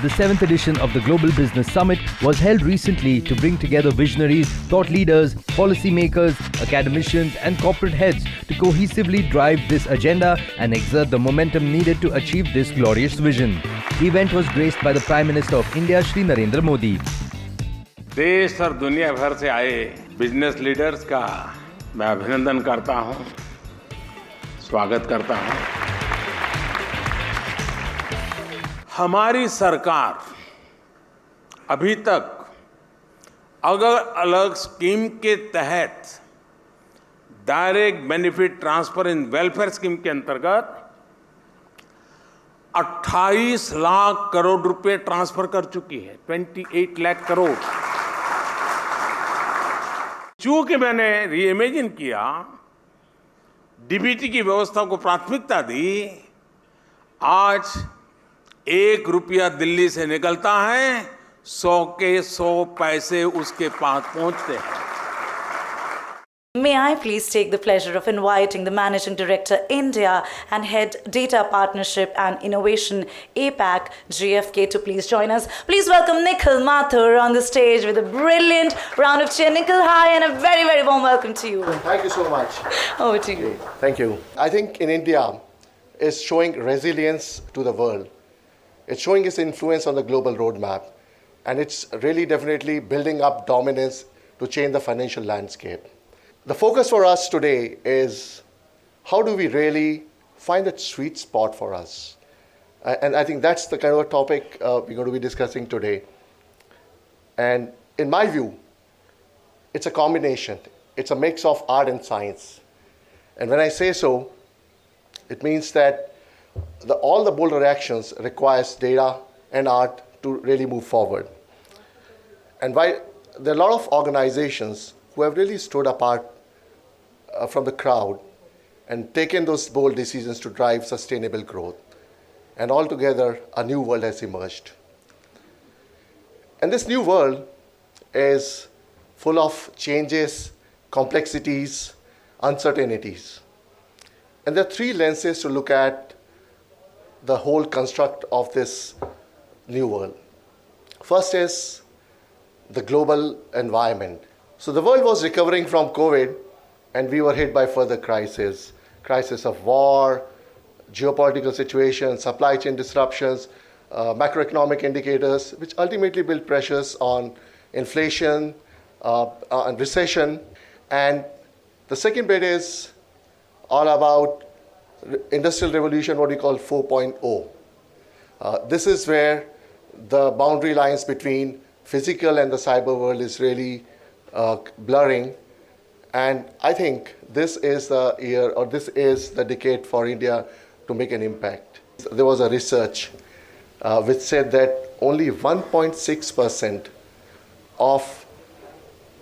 The 7th edition of the Global Business Summit was held recently to bring together visionaries, thought leaders, policymakers, academicians and corporate heads to cohesively drive this agenda and exert the momentum needed to achieve this glorious vision. The event was graced by the Prime Minister of India, Shri Narendra Modi. देश और दुनिया भर से आए business leaders का मैं अभिनंदन करता हूं, स्वागत करता हूं। हमारी सरकार अभी तक अलग अलग स्कीम के तहत डायरेक्ट बेनिफिट ट्रांसफर इन वेलफेयर स्कीम के अंतर्गत 28 लाख करोड़ रुपए ट्रांसफर कर चुकी है। 28 लाख करोड़। चूंकि मैंने रीइमेजिन किया, डीबीटी की व्यवस्था को प्राथमिकता दी, आज 1 रुपया दिल्ली से निकलता है, 100 के 100 पैसे उसके पास पहुंचते हैं। May I please take the pleasure of inviting the Managing Director, India and Head Data Partnership and Innovation, APAC, Gfk, to please join us. Please welcome Nikhil Mathur on the stage with a brilliant round of cheer. Nikhil, hi, and a very, very warm welcome to you. Thank you so much. Over to you. Thank you. I think in India is showing resilience to the world. It's showing its influence on the global roadmap, and it's really definitely building up dominance to change the financial landscape. The focus for us today is how do we really find that sweet spot for us? And I think that's the kind of a topic we're going to be discussing today. And in my view, it's a combination. It's a mix of art and science. And when I say so, it means that all the bolder actions requires data and art to really move forward. And while there are a lot of organizations who have really stood apart from the crowd and taken those bold decisions to drive sustainable growth. And altogether, a new world has emerged. And this new world is full of changes, complexities, uncertainties. And there are 3 lenses to look at the whole construct of this new world. First is the global environment. So the world was recovering from COVID, and we were hit by further crisis of war, geopolitical situation, supply chain disruptions, macroeconomic indicators, which ultimately build pressures on inflation and recession. And the second bit is all about industrial revolution, what we call 4.0. This is where the boundary lines between physical and the cyber world is really blurring. And I think this is the year, or this is the decade for India to make an impact. There was a research which said that only 1.6% of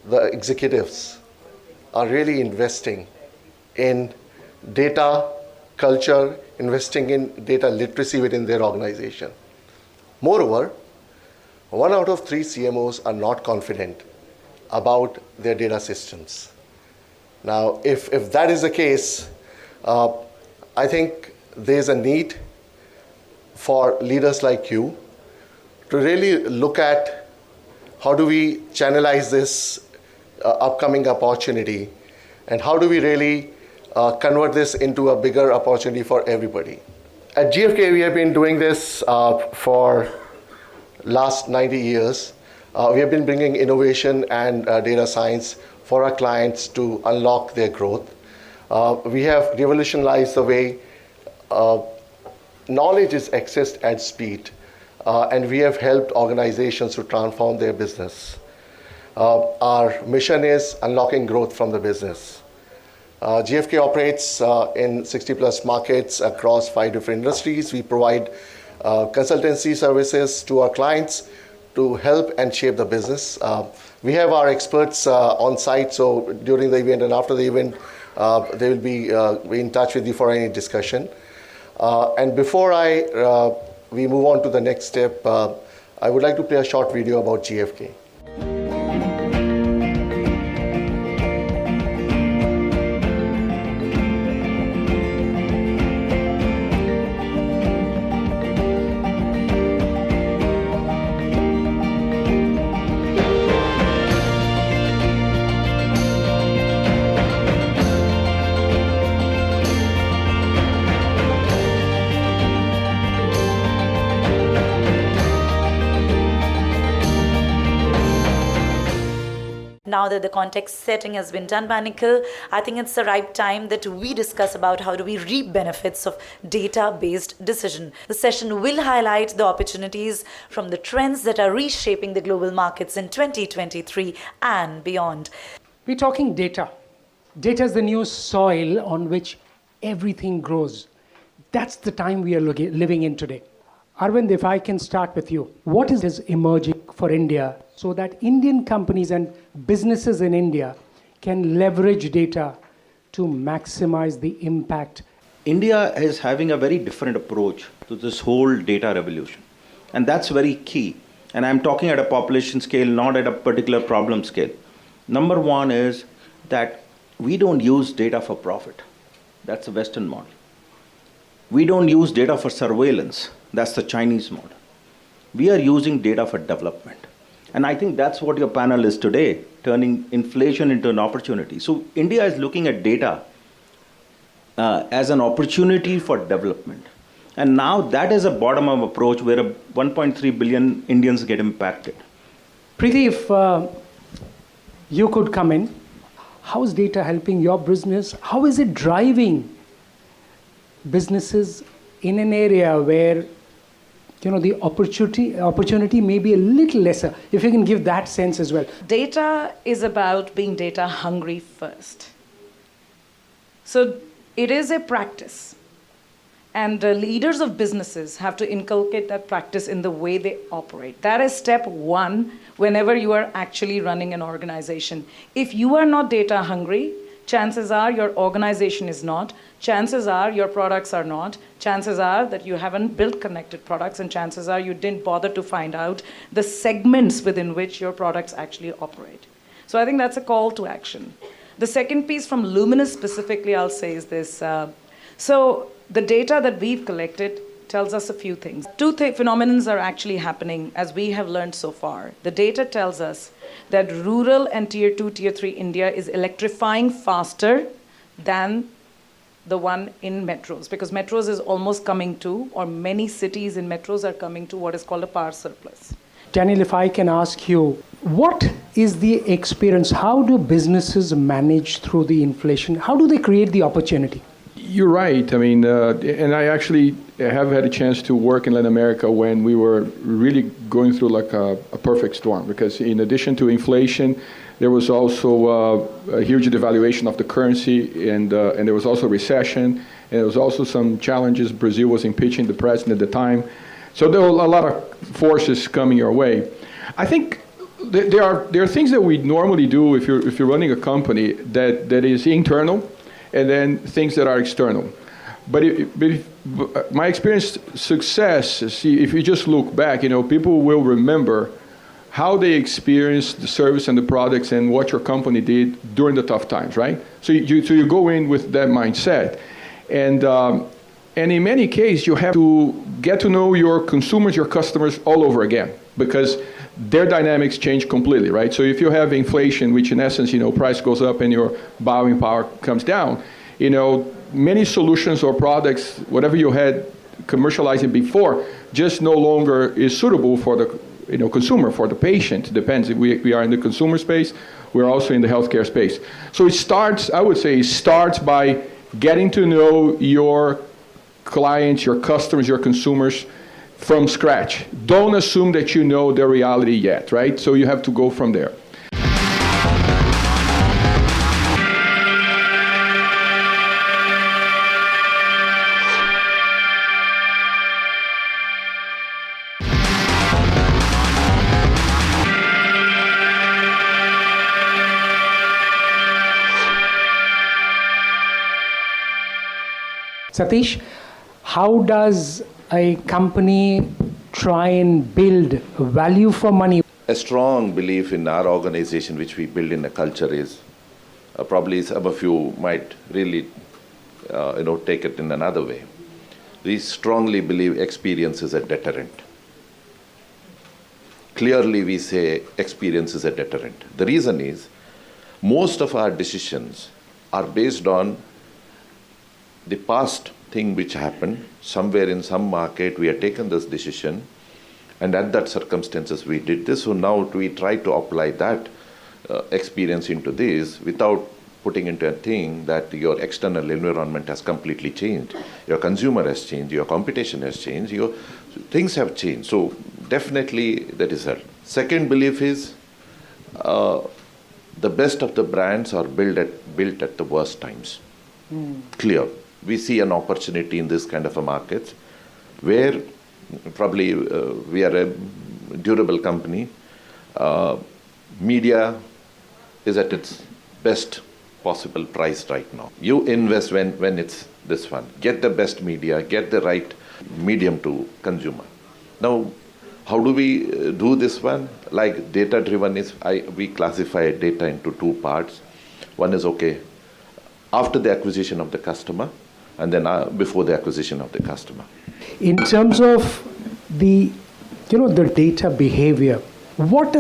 the executives are really investing in data culture, investing in data literacy within their organization. Moreover, 1 out of 3 CMOs are not confident about their data systems. Now, if that is the case, I think there's a need for leaders like you to really look at how do we channelize this upcoming opportunity, and how do we really convert this into a bigger opportunity for everybody. At GfK, we have been doing this for last 90 years. We have been bringing innovation and data science for our clients to unlock their growth. We have revolutionized the way knowledge is accessed at speed, and we have helped organizations to transform their business. Our mission is unlocking growth from the business. GfK operates in 60 plus markets across 5 different industries. We provide consultancy services to our clients to help and shape the business. We have our experts on site, so during the event and after the event, they will be in touch with you for any discussion. And before we move on to the next step, I would like to play a short video about GfK. now that the context setting has been done by Nikhil, I think it's the right time that we discuss about how do we reap benefits of data-based decision. The session will highlight the opportunities from the trends that are reshaping the global markets in 2023 and beyond. We're talking data. Data is the new soil on which everything grows. That's the time we are living in today. Arvind, if I can start with you, what is emerging for India so that Indian companies and businesses in India can leverage data to maximize the impact? India is having a very different approach to this whole data revolution. And that's very key. And I'm talking at a population scale, not at a particular problem scale. Number one is that we don't use data for profit. That's the Western model. We don't use data for surveillance. That's the Chinese model. We are using data for development. And I think that's what your panel is today, turning inflation into an opportunity. So India is looking at data as an opportunity for development. And now that is a bottom-up approach where 1.3 billion Indians get impacted. Preeti, if you could come in, how is data helping your business? How is it driving businesses in an area where the opportunity may be a little lesser? If you can give that sense as well. Data is about being data hungry first. So it is a practice. And leaders of businesses have to inculcate that practice in the way they operate. That is step one whenever you are actually running an organization. If you are not data hungry, chances are your organization is not, chances are your products are not, chances are that you haven't built connected products, and chances are you didn't bother to find out the segments within which your products actually operate. So I think that's a call to action. The second piece from Luminous specifically, I'll say, is this. So the data that we've collected tells us a few things. Two phenomena are actually happening as we have learned so far. The data tells us that rural and tier 2, tier 3 India is electrifying faster than the one in metros, because metros is almost coming to, or many cities in metros are coming to what is called a power surplus. Daniel, if I can ask you, what is the experience? How do businesses manage through the inflation? How do they create the opportunity? You're right. I mean, and I actually have had a chance to work in Latin America when we were really going through like a perfect storm, because in addition to inflation, there was also a huge devaluation of the currency, and there was also recession, and there was also some challenges. Brazil was impeaching the president at the time. So there were a lot of forces coming your way. I think there are things that we normally do if you're running a company that is internal, and then things that are external. But my experience, success, if you just look back, people will remember how they experienced the service and the products and what your company did during the tough times, right? So you go in with that mindset. And in many cases, you have to get to know your consumers, your customers all over again, because their dynamics change completely, right? So if you have inflation, which in essence, price goes up and your buying power comes down, many solutions or products, whatever you had commercializing before, just no longer is suitable for the consumer, for the patient. It depends. If we are in the consumer space, we're also in the healthcare space. So it starts by getting to know your clients, your customers, your consumers from scratch. Don't assume that you know their reality yet, right? So you have to go from there. Satish, how does a company try and build value for money? A strong belief in our organization, which we build in a culture, is probably some of you might really take it in another way. We strongly believe experience is a deterrent. Clearly, we say experience is a deterrent. The reason is most of our decisions are based on the past thing which happened. Somewhere in some market, we have taken this decision, and at that circumstances, we did this. So now we try to apply that experience into this without putting into a thing that your external environment has completely changed. Your consumer has changed, your competition has changed, your things have changed. So definitely the result. Second belief is the best of the brands are built at the worst times. Clear. We see an opportunity in this kind of a market where probably we are a durable company. Media is at its best possible price right now. You invest when it's this one. Get the best media, get the right medium to consumer. Now, how do we do this one? Like data-driven we classify data into two parts. One is after the acquisition of the customer, and then before the acquisition of the customer. In terms of the data behavior, what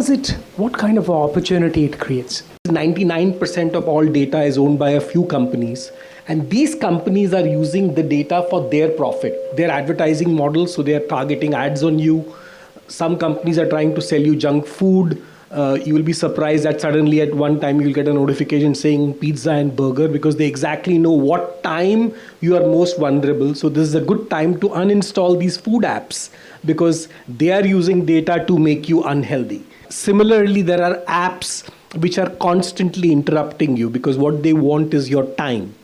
kind of opportunity it creates? 99% of all data is owned by a few companies, and these companies are using the data for their profit. Their advertising models, so they are targeting ads on you. Some companies are trying to sell you junk food. You will be surprised that suddenly at one time you'll get a notification saying pizza and burger, because they exactly know what time you are most vulnerable. So this is a good time to uninstall these food apps because they are using data to make you unhealthy. Similarly, there are apps which are constantly interrupting you because what they want is your time.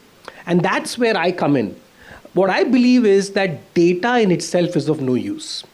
And that's where I come in. What I believe is that data in itself is of no use.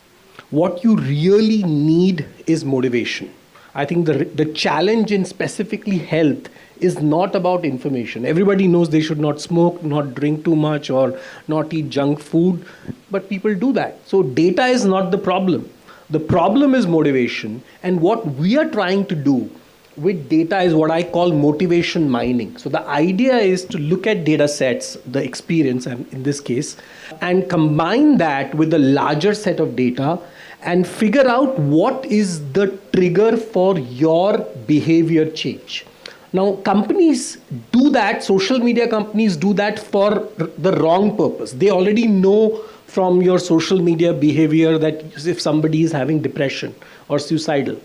What you really need is motivation. I think the challenge in specifically health is not about information. Everybody knows they should not smoke, not drink too much, or not eat junk food, but people do that. So data is not the problem. The problem is motivation, and what we are trying to do with data is what I call motivation mining. So the idea is to look at data sets, the experience in this case, and combine that with a larger set of data and figure out what is the trigger for your behavior change. Now, companies do that, social media companies do that for the wrong purpose. They already know from your social media behavior that if somebody is having depression or suicidal.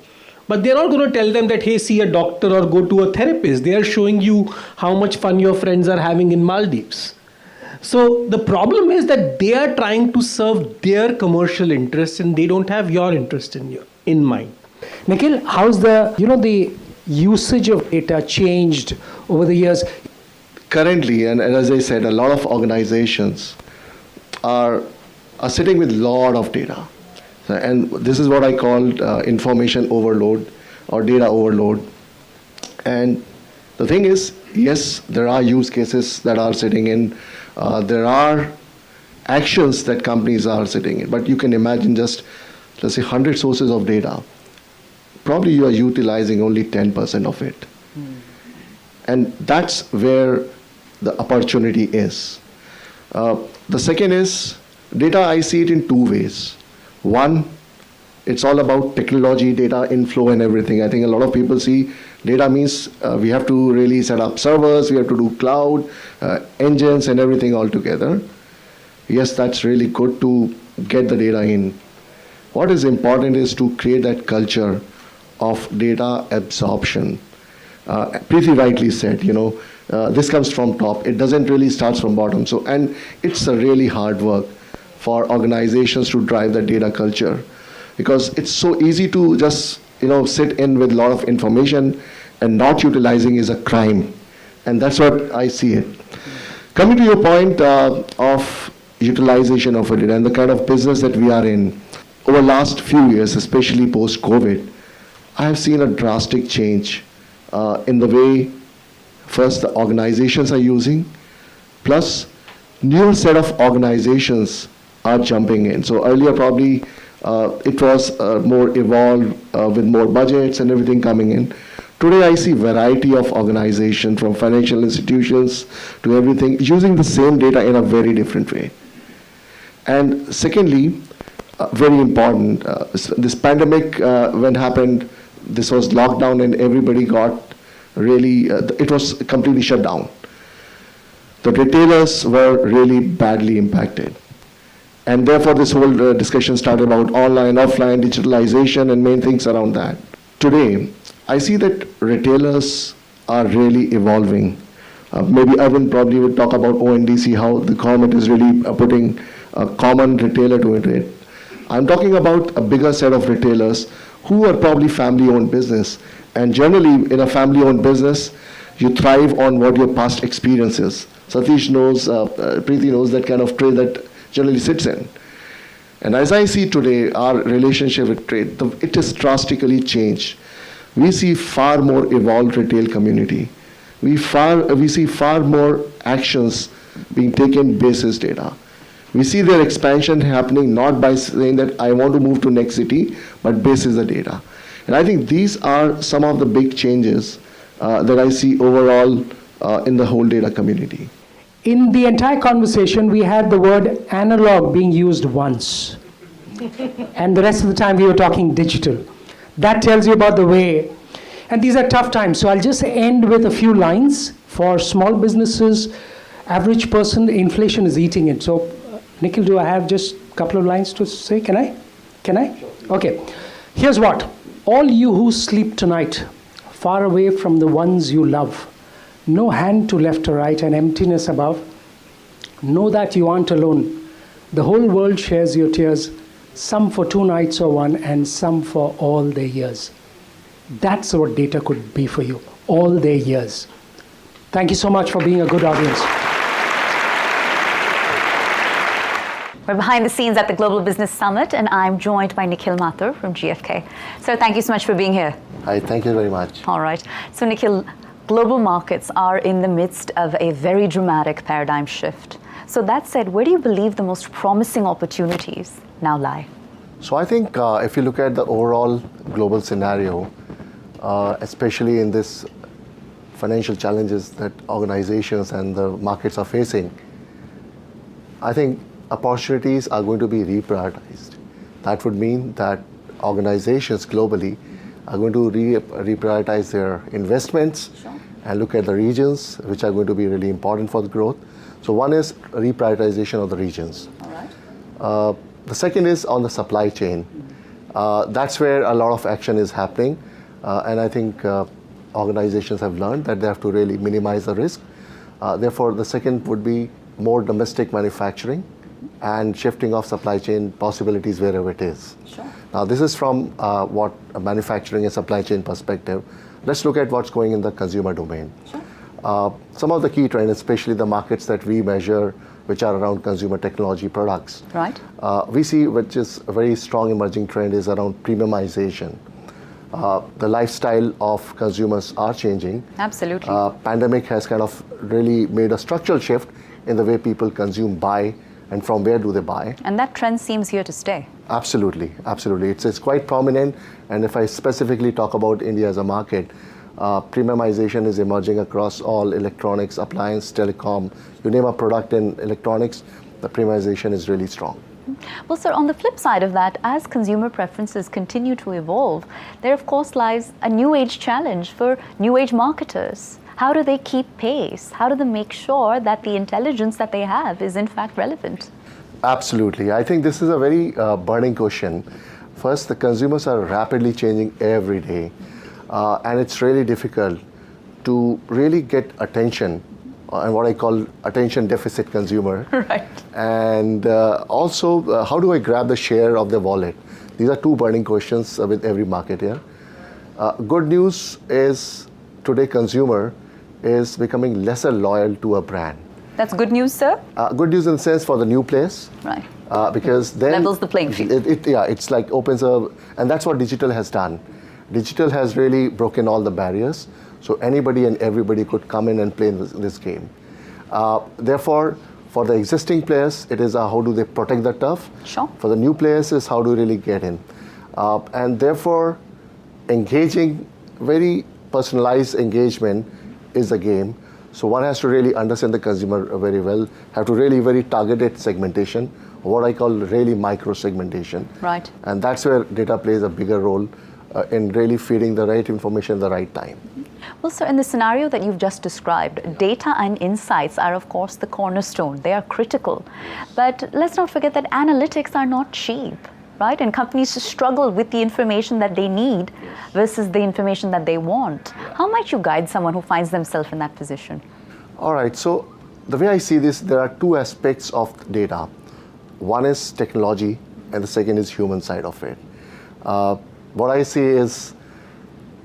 But they're not going to tell them that, hey, see a doctor or go to a therapist. They are showing you how much fun your friends are having in Maldives. So the problem is that they are trying to serve their commercial interests and they don't have your interest in mind. Nikhil, how's the usage of data changed over the years? Currently, and as I said, a lot of organizations are sitting with a lot of data. And this is what I call information overload or data overload. And the thing is, yes, there are use cases that are sitting in. There are actions that companies are sitting in. But you can imagine just, let's say, 100 sources of data. Probably you are utilizing only 10% of it. And that's where the opportunity is. The second is, data, I see it in two ways. One, it's all about technology, data inflow and everything. I think a lot of people see data means we have to really set up servers, we have to do cloud, engines and everything all together. Yes, that's really good to get the data in. What is important is to create that culture of data absorption. Preeti rightly said, this comes from top. It doesn't really start from bottom. So, and it's a really hard work for organizations to drive the data culture, because it's so easy to just sit in with a lot of information and not utilizing is a crime, and that's what I see it. Coming to your point of utilization of it and the kind of business that we are in, over the last few years, especially post-COVID, I have seen a drastic change in the way first the organizations are using, plus new set of organizations are jumping in. So earlier probably it was more evolved with more budgets and everything coming in. Today I see variety of organizations from financial institutions to everything using the same data in a very different way. And secondly, very important, this pandemic when happened, this was lockdown and everybody got really, it was completely shut down. The retailers were really badly impacted. And therefore, this whole discussion started about online, offline, digitalization, and main things around that. Today, I see that retailers are really evolving. Maybe Arvind probably would talk about ONDC, how the government is really putting a common retailer to it. I'm talking about a bigger set of retailers who are probably family-owned business. And generally, in a family-owned business, you thrive on what your past experience is. Satish knows, Preeti knows that kind of trade that generally sits in. And as I see today, our relationship with trade, it has drastically changed. We see far more evolved retail community. We see far more actions being taken basis data. We see their expansion happening not by saying that I want to move to next city, but basis the data. And I think these are some of the big changes that I see overall in the whole data community. In the entire conversation, we had the word analog being used once. And the rest of the time, we were talking digital. That tells you about the way. And these are tough times. So I'll just end with a few lines. For small businesses, average person, inflation is eating it. So, Nikhil, do I have just a couple of lines to say? Can I? Sure. Okay. Here's what. All you who sleep tonight, far away from the ones you love, no hand to left or right and emptiness above, know that you aren't alone. The whole world shares your tears, some for 2 nights or 1, and some for all their years. That's what data could be for you, all their years. Thank you so much for being a good audience. We're behind the scenes at the Global Business Summit, and I'm joined by Nikhil Mathur from GfK. So thank you so much for being here. Hi, thank you very much. All right. So Nikhil, global markets are in the midst of a very dramatic paradigm shift. So that said, where do you believe the most promising opportunities now lie? So I think if you look at the overall global scenario, especially in this financial challenges that organizations and the markets are facing, I think opportunities are going to be reprioritized. That would mean that organizations globally are going to reprioritize their investments and look at the regions which are going to be really important for the growth. So one is reprioritization of the regions. All right. The second is on the supply chain. That's where a lot of action is happening. And I think organizations have learned that they have to really minimize the risk. Therefore, the second would be more domestic manufacturing and shifting of supply chain possibilities wherever it is. Sure. Now, this is from what a manufacturing and supply chain perspective. Let's look at what's going in the consumer domain. Sure. Some of the key trends, especially the markets that we measure, which are around consumer technology products. Right. We see, which is a very strong emerging trend, is around premiumization. The lifestyle of consumers are changing. Absolutely. Pandemic has kind of really made a structural shift in the way people consume, buy, and from where do they buy. And that trend seems here to stay. Absolutely, absolutely. It's quite prominent. And if I specifically talk about India as a market, premiumization is emerging across all electronics, appliance, telecom. You name a product in electronics, the premiumization is really strong. Well, sir, on the flip side of that, as consumer preferences continue to evolve, there of course lies a new age challenge for new age marketers. How do they keep pace? How do they make sure that the intelligence that they have is in fact relevant? Absolutely. I think this is a very burning question. First, the consumers are rapidly changing every day. And it's really difficult to really get attention and what I call attention deficit consumer. Right. And also, how do I grab the share of the wallet? These are two burning questions with every market here. Good news is today consumer is becoming lesser loyal to a brand. That's good news, sir? Good news in the sense for the new players. Right. Because then levels the playing field. It's like opens a, and that's what digital has done. Digital has really broken all the barriers. So anybody and everybody could come in and play in this game. Therefore, for the existing players, it is how do they protect the turf. Sure. For the new players is how do you really get in. And therefore, engaging, very personalized engagement is the game. So one has to really understand the consumer very well, have to really very targeted segmentation, what I call really micro segmentation. Right. And that's where data plays a bigger role in really feeding the right information at the right time. Well, sir, in the scenario that you've just described, data and insights are, of course, the cornerstone. They are critical. But let's not forget that analytics are not cheap. right? And companies struggle with the information that they need versus the information that they want. How might you guide someone who finds themselves in that position? All right, so the way I see this, there are two aspects of data. One is technology, and the second is human side of it. What I see is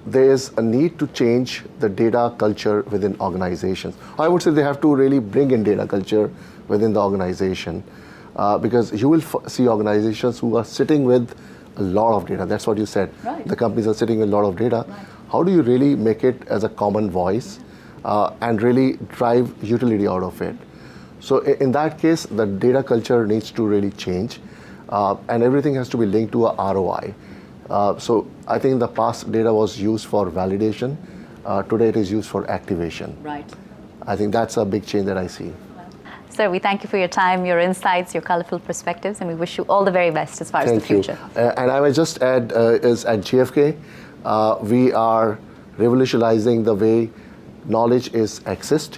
there is a need to change the data culture within organizations. I would say they have to really bring in data culture within the organization because you will see organizations who are sitting with a lot of data. That's what you said. Right. The companies are sitting with a lot of data. Right. How do you really make it as a common voice and really drive utility out of it? So in that case, the data culture needs to really change and everything has to be linked to a ROI. So I think in the past data was used for validation. Today it is used for activation. Right. I think that's a big change that I see. Sir, we thank you for your time, your insights, your colorful perspectives, and we wish you all the very best as far as the future. And I will just add, is at GfK, we are revolutionizing the way knowledge is accessed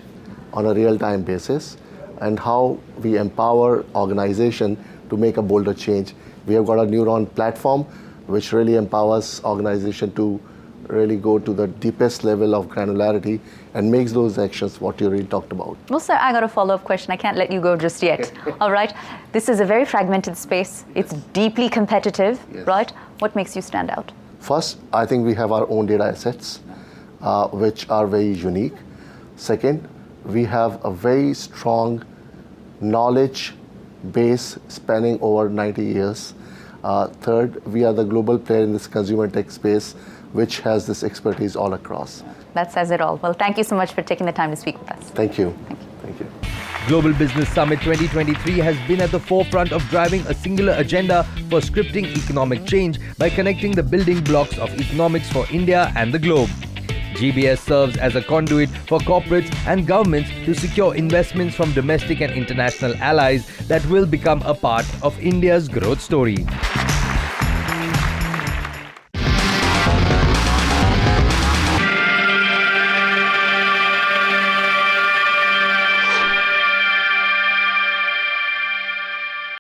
on a real-time basis and how we empower organization to make a bolder change. We have got a Neuron platform which really empowers organization to really go to the deepest level of granularity and makes those actions what you really talked about. Well, sir, I got a follow-up question. I can't let you go just yet. All right. This is a very fragmented space. It's deeply competitive, right? What makes you stand out? First, I think we have our own data assets, which are very unique. Second, we have a very strong knowledge base spanning over 90 years. Third, we are the global player in this consumer tech space, which has this expertise all across. That says it all. Well, thank you so much for taking the time to speak with us. Thank you. Thank you. Thank you. Global Business Summit 2023 has been at the forefront of driving a singular agenda for scripting economic change by connecting the building blocks of economics for India and the globe. GBS serves as a conduit for corporates and governments to secure investments from domestic and international allies that will become a part of India's growth story.